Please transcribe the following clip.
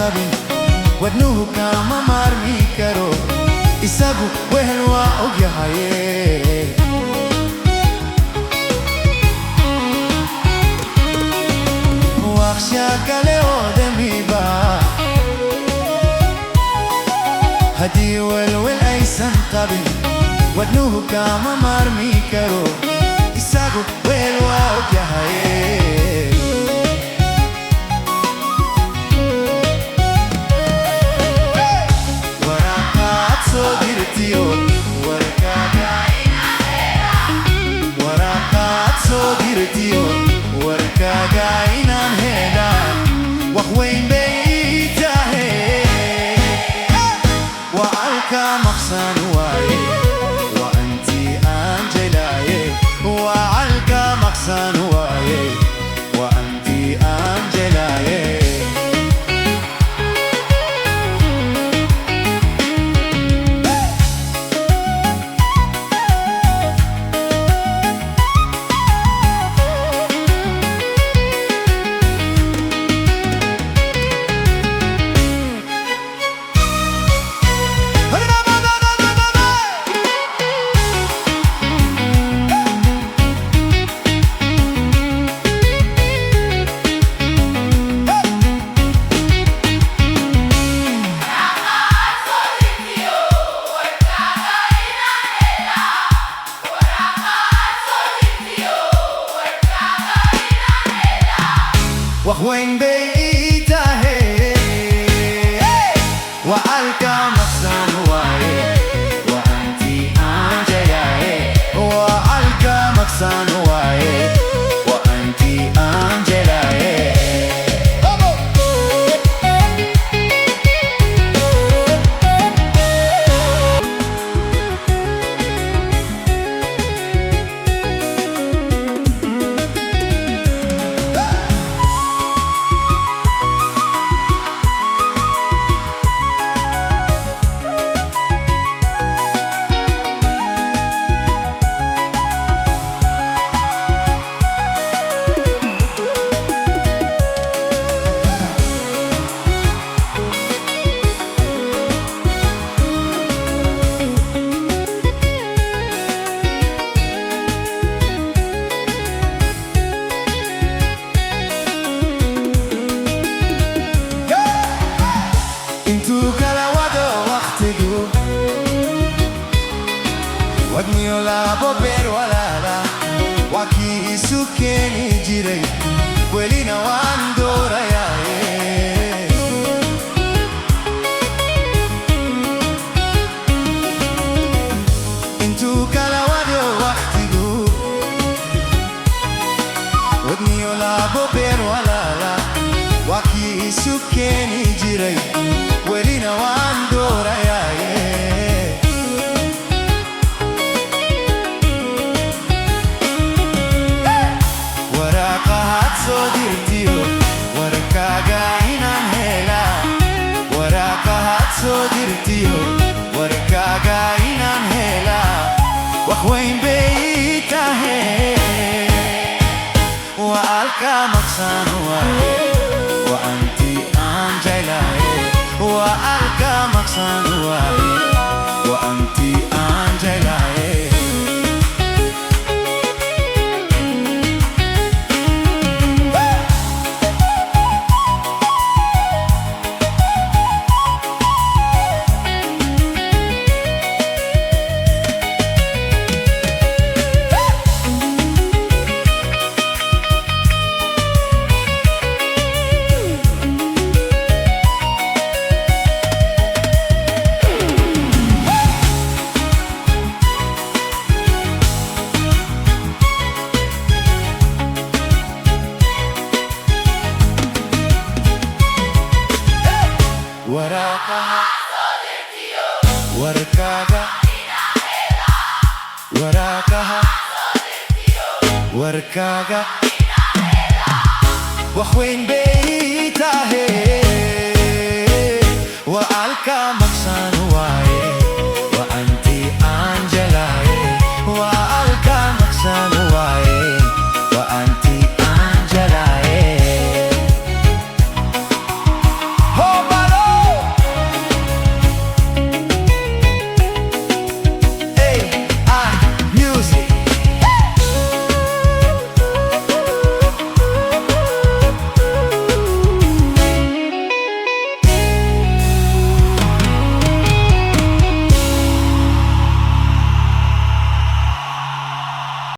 qabin wadnuhu kama maarmi karo isagu wehel waa ogyahaye waqsha kale oo damiba haddii welwel aysan qabin wadnuhu kama maarmi karo isagu wehel waa ogyahaye warkaaga inaan hela wax weyn bay tahay wacalka maqsan waaye waa antii aan jelaye wacalka maqsan waaye waa antii aan jelaye وين بيته وعلك مقصان واي وأنتي أنجلاي وعلك مقصان واي وأنتي أنجلاي ودني ولا بوبر ولا لا وكي سكني جري ولينا واندورا يا انتو كلا ودو وقتكو ودني ولا بوبر ولا لا وكي سكني جري ولينا واندورا يا warkaaga inaan hela waraaqahaad soo dirtiyo warkaaga inaan hela wax weyn bay tahay wacalka maqsan waaye waa antii aan jelaye wacalka maqsan waaye waa antii aan jelaye warkaaga wax weyn bay tahay wacalka maqsan